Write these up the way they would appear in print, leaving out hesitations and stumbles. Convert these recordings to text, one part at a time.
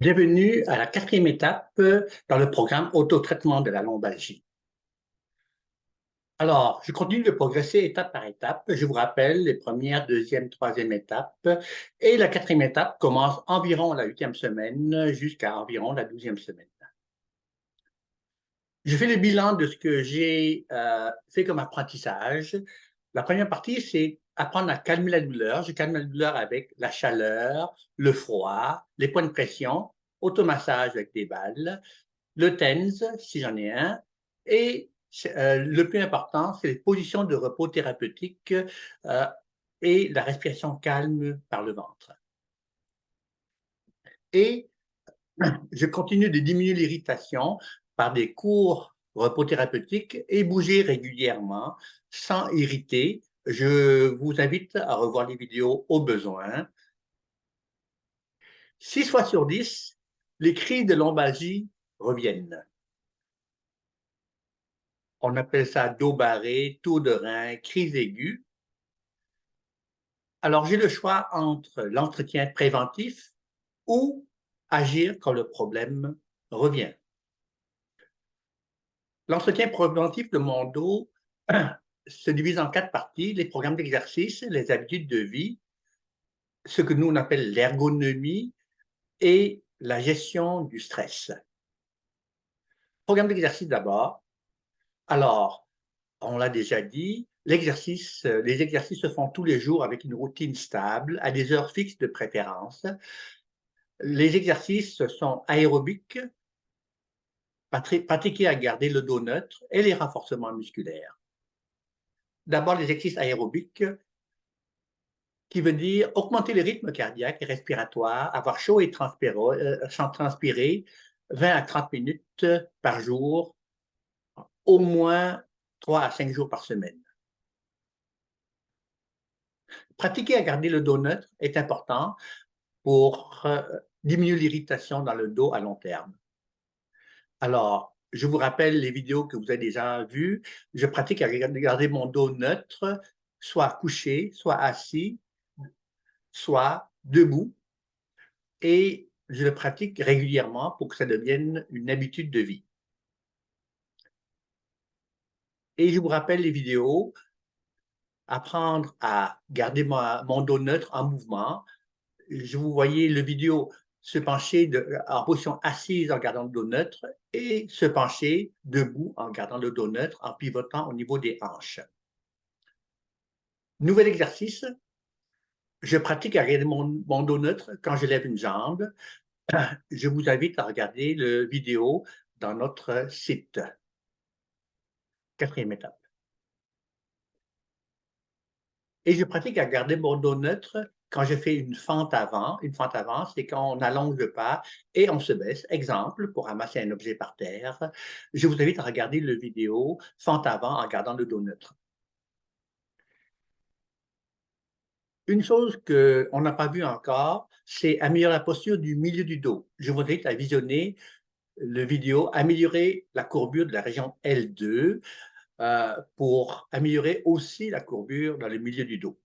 Bienvenue à la quatrième étape dans le programme Autotraitement de la lombalgie. Alors, je continue de progresser étape par étape. Je vous rappelle les premières, deuxième, troisième étapes. Et la quatrième étape commence environ la huitième semaine jusqu'à environ la 12e semaine. Je fais le bilan de ce que j'ai fait comme apprentissage. La première partie, c'est apprendre à calmer la douleur. Je calme la douleur avec la chaleur, le froid, les points de pression, automassage avec des balles, le TENS, si j'en ai un, et le plus important, c'est les positions de repos thérapeutique et la respiration calme par le ventre. Et je continue de diminuer l'irritation par des courts repos thérapeutiques et bouger régulièrement sans irriter. Je vous invite à revoir les vidéos au besoin. 6 fois sur 10, les crises de lombalgie reviennent. On appelle ça dos barré, tour de rein, crise aiguë. Alors, j'ai le choix entre l'entretien préventif ou agir quand le problème revient. L'entretien préventif de mon dos se divise en 4 parties: les programmes d'exercice, les habitudes de vie, ce que nous on appelle l'ergonomie et la gestion du stress. Programme d'exercice d'abord. Alors, on l'a déjà dit, les exercices se font tous les jours avec une routine stable, à des heures fixes de préférence. Les exercices sont aérobiques, pratiqués à garder le dos neutre, et les renforcements musculaires. D'abord, les exercices aérobiques, qui veut dire augmenter le rythme cardiaque et respiratoire, avoir chaud et sans transpirer 20 à 30 minutes par jour, au moins 3 à 5 jours par semaine. Pratiquer à garder le dos neutre est important pour diminuer l'irritation dans le dos à long terme. Alors, je vous rappelle les vidéos que vous avez déjà vues. Je pratique à garder mon dos neutre, soit couché, soit assis, soit debout. Et je le pratique régulièrement pour que ça devienne une habitude de vie. Et je vous rappelle les vidéos, apprendre à garder mon dos neutre en mouvement. Je vous voyais le vidéo se pencher en position assise en gardant le dos neutre et se pencher debout en gardant le dos neutre, en pivotant au niveau des hanches. Nouvel exercice, je pratique à garder mon dos neutre quand je lève une jambe. Je vous invite à regarder la vidéo dans notre site. Quatrième étape. Et je pratique à garder mon dos neutre quand je fais une fente avant. Une fente avant, c'est quand on allonge le pas et on se baisse. Exemple, pour ramasser un objet par terre. Je vous invite à regarder la vidéo fente avant en gardant le dos neutre. Une chose qu'on n'a pas vue encore, c'est améliorer la posture du milieu du dos. Je vous invite à visionner la vidéo améliorer la courbure de la région L2 pour améliorer aussi la courbure dans le milieu du dos.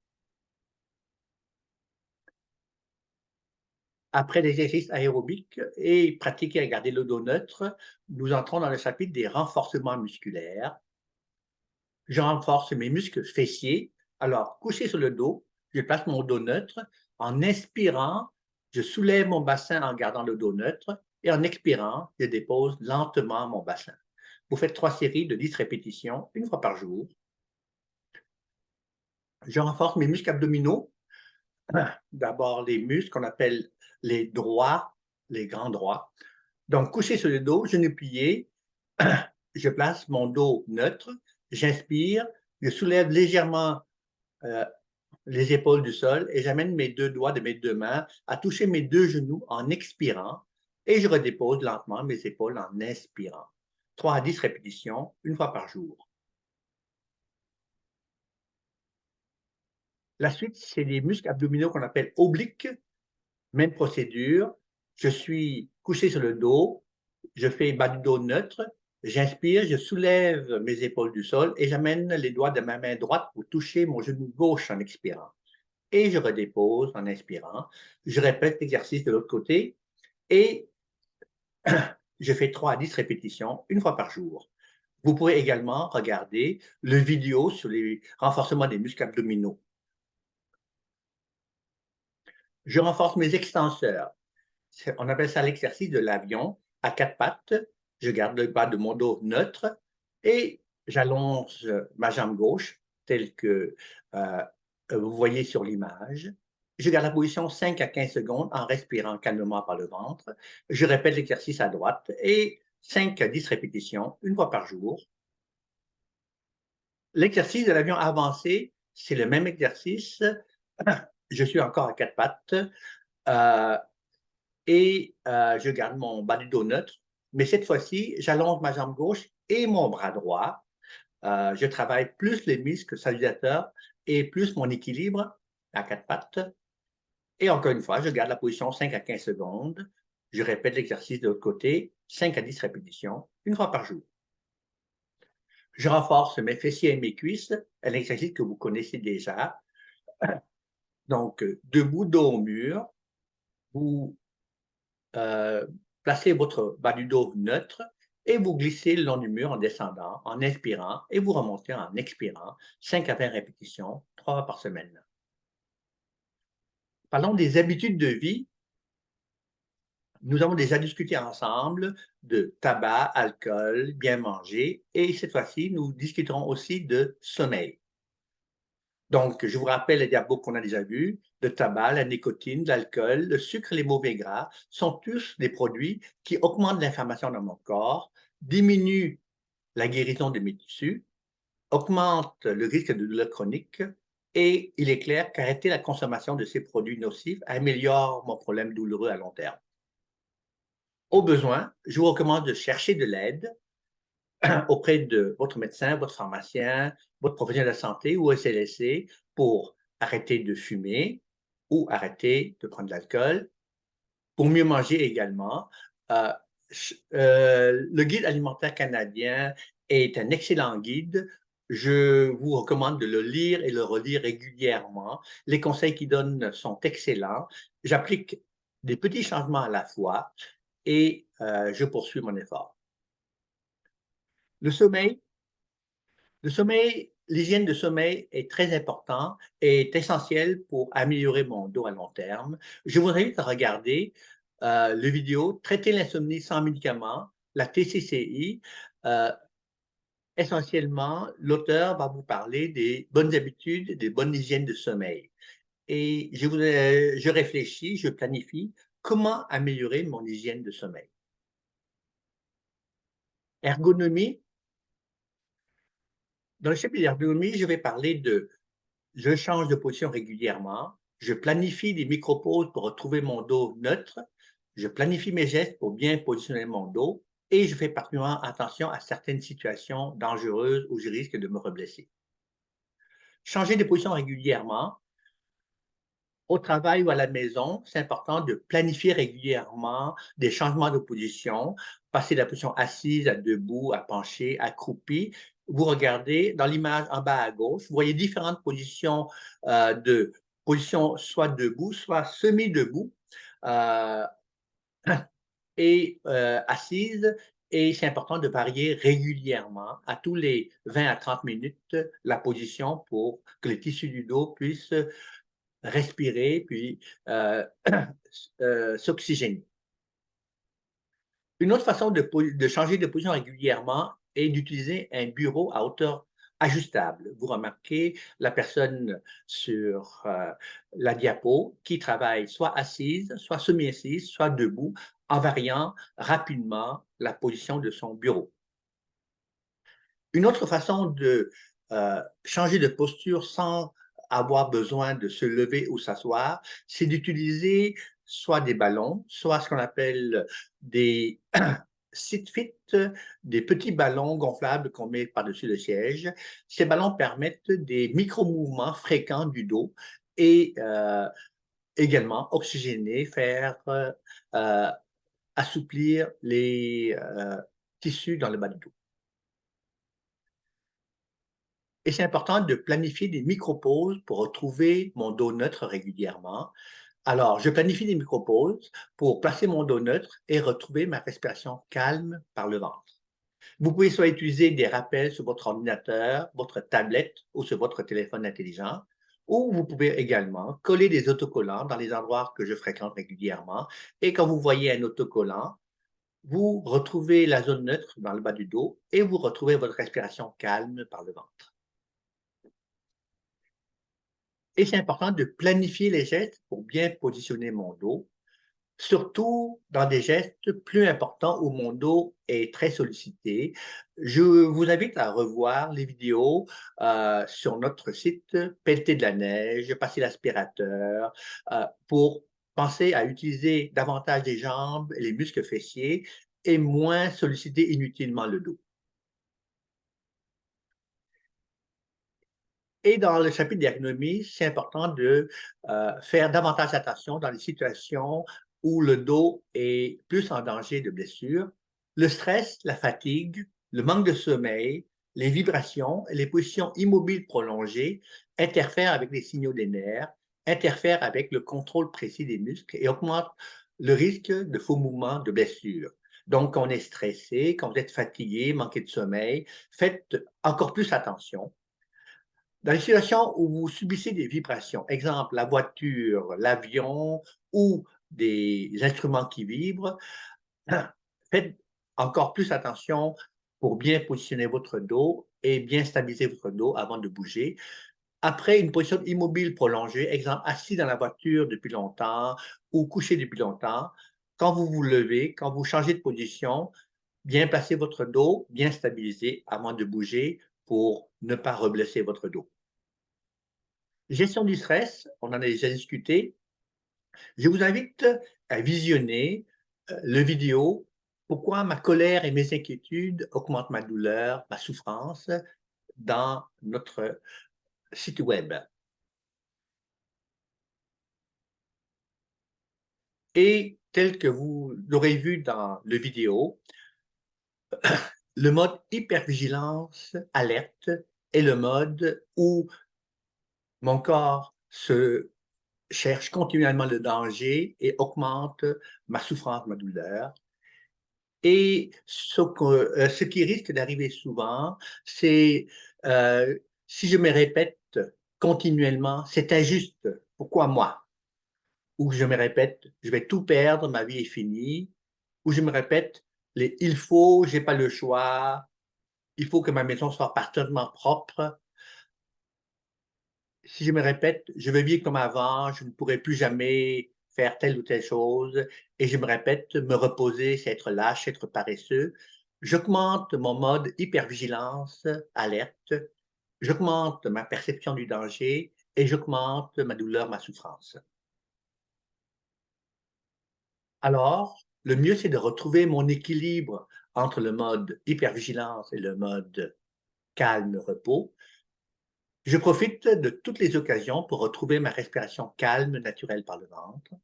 Après l'exercice aérobique et pratiquer à garder le dos neutre, nous entrons dans le chapitre des renforcements musculaires. Je renforce mes muscles fessiers. Alors, couché sur le dos, je place mon dos neutre. En inspirant, je soulève mon bassin en gardant le dos neutre et en expirant, je dépose lentement mon bassin. Vous faites 3 séries de 10 répétitions, une fois par jour. Je renforce mes muscles abdominaux. D'abord, les muscles qu'on appelle les droits, les grands droits. Donc, couché sur le dos, genoux pliés, je place mon dos neutre, j'inspire, je soulève légèrement euh, les épaules du sol et j'amène mes 2 doigts de mes 2 mains à toucher mes 2 genoux en expirant et je redépose lentement mes épaules en inspirant. 3 à 10 répétitions, une fois par jour. La suite, c'est les muscles abdominaux qu'on appelle obliques. Même procédure. Je suis couché sur le dos, je fais bas du dos neutre, j'inspire, je soulève mes épaules du sol et j'amène les doigts de ma main droite pour toucher mon genou gauche en expirant. Et je redépose en inspirant. Je répète l'exercice de l'autre côté. et je fais 3 à 10 répétitions une fois par jour. Vous pourrez également regarder le vidéo sur les renforcements des muscles abdominaux. Je renforce mes extenseurs. On appelle ça l'exercice de l'avion à 4 pattes. Je garde le bas de mon dos neutre et j'allonge ma jambe gauche, telle que vous voyez sur l'image. Je garde la position 5 à 15 secondes en respirant calmement par le ventre. Je répète l'exercice à droite et 5 à 10 répétitions une fois par jour. L'exercice de l'avion avancé, c'est le même exercice. Je suis encore à 4 pattes. Euh, et je garde mon bas du dos neutre. Mais cette fois-ci, j'allonge ma jambe gauche et mon bras droit. Je travaille plus les muscles stabilisateurs et plus mon équilibre à 4 pattes. Et encore une fois, je garde la position 5 à 15 secondes. Je répète l'exercice de l'autre côté, 5 à 10 répétitions, une fois par jour. Je renforce mes fessiers et mes cuisses, un exercice que vous connaissez déjà. Donc, debout, dos au mur, vous euh, placez votre bas du dos neutre et vous glissez le long du mur en descendant, en inspirant et vous remontez en expirant, 5 à 20 répétitions, 3 fois par semaine. Parlons des habitudes de vie. Nous avons déjà discuté ensemble de tabac, alcool, bien manger et cette fois-ci, nous discuterons aussi de sommeil. Donc, je vous rappelle les diapos qu'on a déjà vus, le tabac, la nicotine, l'alcool, le sucre et les mauvais gras sont tous des produits qui augmentent l'inflammation dans mon corps, diminuent la guérison de mes tissus, augmentent le risque de douleurs chroniques et il est clair qu'arrêter la consommation de ces produits nocifs améliore mon problème douloureux à long terme. Au besoin, je vous recommande de chercher de l'aide auprès de votre médecin, votre pharmacien, votre professionnel de la santé ou CLSC pour arrêter de fumer ou arrêter de prendre de l'alcool. Pour mieux manger également, euh, le guide alimentaire canadien est un excellent guide. Je vous recommande de le lire et le relire régulièrement. Les conseils qu'il donne sont excellents. J'applique des petits changements à la fois et je poursuis mon effort. Le sommeil, l'hygiène de sommeil est très important et est essentielle pour améliorer mon dos à long terme. Je vous invite à regarder le vidéo Traiter l'insomnie sans médicaments, la TCCI. Euh, Essentiellement, l'auteur va vous parler des bonnes habitudes, des bonnes hygiènes de sommeil. Et je réfléchis, je planifie comment améliorer mon hygiène de sommeil. Ergonomie. Dans le chapitre d'ergonomie, je vais parler de je change de position régulièrement, je planifie des micro-pauses pour retrouver mon dos neutre, je planifie mes gestes pour bien positionner mon dos et je fais particulièrement attention à certaines situations dangereuses où je risque de me reblesser. Changer de position régulièrement, au travail ou à la maison, c'est important de planifier régulièrement des changements de position, passer de la position assise à debout, à penché, accroupi. Vous regardez dans l'image en bas à gauche, vous voyez différentes positions de position soit debout, soit semi-debout euh, et assise. Et c'est important de varier régulièrement, à tous les 20 à 30 minutes, la position pour que les tissus du dos puissent respirer, puis s'oxygéner. Une autre façon de changer de position régulièrement est d'utiliser un bureau à hauteur ajustable. Vous remarquez la personne sur la diapo qui travaille soit assise, soit semi-assise, soit debout, en variant rapidement la position de son bureau. Une autre façon de changer de posture sans avoir besoin de se lever ou s'asseoir, c'est d'utiliser soit des ballons, soit ce qu'on appelle des sit-fit, des petits ballons gonflables qu'on met par-dessus le siège. Ces ballons permettent des micro-mouvements fréquents du dos et également oxygéner, faire assouplir les tissus dans le bas du dos. Et c'est important de planifier des micro-pauses pour retrouver mon dos neutre régulièrement. Alors, je planifie des micro-pauses pour placer mon dos neutre et retrouver ma respiration calme par le ventre. Vous pouvez soit utiliser des rappels sur votre ordinateur, votre tablette ou sur votre téléphone intelligent, ou vous pouvez également coller des autocollants dans les endroits que je fréquente régulièrement. Et quand vous voyez un autocollant, vous retrouvez la zone neutre dans le bas du dos et vous retrouvez votre respiration calme par le ventre. Et c'est important de planifier les gestes pour bien positionner mon dos, surtout dans des gestes plus importants où mon dos est très sollicité. Je vous invite à revoir les vidéos, sur notre site, pelleter de la neige, passer l'aspirateur, pour penser à utiliser davantage les jambes et les muscles fessiers et moins solliciter inutilement le dos. Et dans le chapitre d'ergonomie, c'est important de, faire davantage attention dans les situations où le dos est plus en danger de blessure. Le stress, la fatigue, le manque de sommeil, les vibrations et les positions immobiles prolongées interfèrent avec les signaux des nerfs, interfèrent avec le contrôle précis des muscles et augmentent le risque de faux mouvements, de blessures. Donc, quand on est stressé, quand vous êtes fatigué, manqué de sommeil, faites encore plus attention. Dans les situations où vous subissez des vibrations, exemple la voiture, l'avion ou des instruments qui vibrent, faites encore plus attention pour bien positionner votre dos et bien stabiliser votre dos avant de bouger. Après une position immobile prolongée, exemple assis dans la voiture depuis longtemps ou couché depuis longtemps, quand vous vous levez, quand vous changez de position, bien placer votre dos, bien stabiliser avant de bouger pour ne pas reblesser votre dos. Gestion du stress, on en a déjà discuté. Je vous invite à visionner, le vidéo «Pourquoi ma colère et mes inquiétudes augmentent ma douleur, ma souffrance» dans notre site web. Et tel que vous l'aurez vu dans le vidéo, le mode hypervigilance alerte est le mode où mon corps se cherche continuellement le danger et augmente ma souffrance, ma douleur. Et ce qui risque d'arriver souvent, c'est, si je me répète continuellement: «C'est injuste, pourquoi moi?» Ou que je me répète: «Je vais tout perdre, ma vie est finie», ou je me répète les «Il faut, j'ai pas le choix, il faut que ma maison soit parfaitement propre». Si je me répète: «Je veux vivre comme avant, je ne pourrai plus jamais faire telle ou telle chose» et je me répète: «Me reposer, c'est être lâche, être paresseux», j'augmente mon mode hypervigilance, alerte, j'augmente ma perception du danger et j'augmente ma douleur, ma souffrance. Alors, le mieux, c'est de retrouver mon équilibre entre le mode hypervigilance et le mode calme, repos. Je profite de toutes les occasions pour retrouver ma respiration calme, naturelle par le ventre.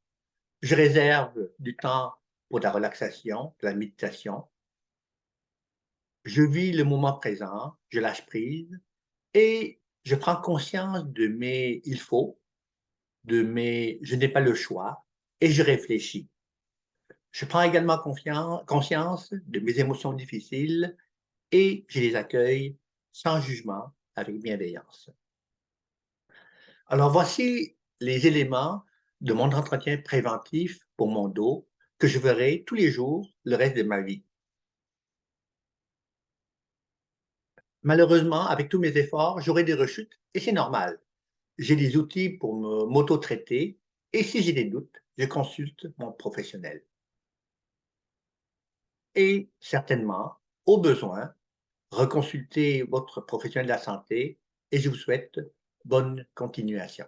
Je réserve du temps pour la relaxation, la méditation. Je vis le moment présent, je lâche prise et je prends conscience de mes «il faut», de mes «je n'ai pas le choix» et je réfléchis. Je prends également conscience de mes émotions difficiles et je les accueille sans jugement, avec bienveillance. Alors voici les éléments de mon entretien préventif pour mon dos que je ferai tous les jours le reste de ma vie. Malheureusement, avec tous mes efforts, j'aurai des rechutes et c'est normal. J'ai des outils pour m'auto-traiter et si j'ai des doutes, je consulte mon professionnel. Et certainement, au besoin, reconsultez votre professionnel de la santé et je vous souhaite bonne continuation.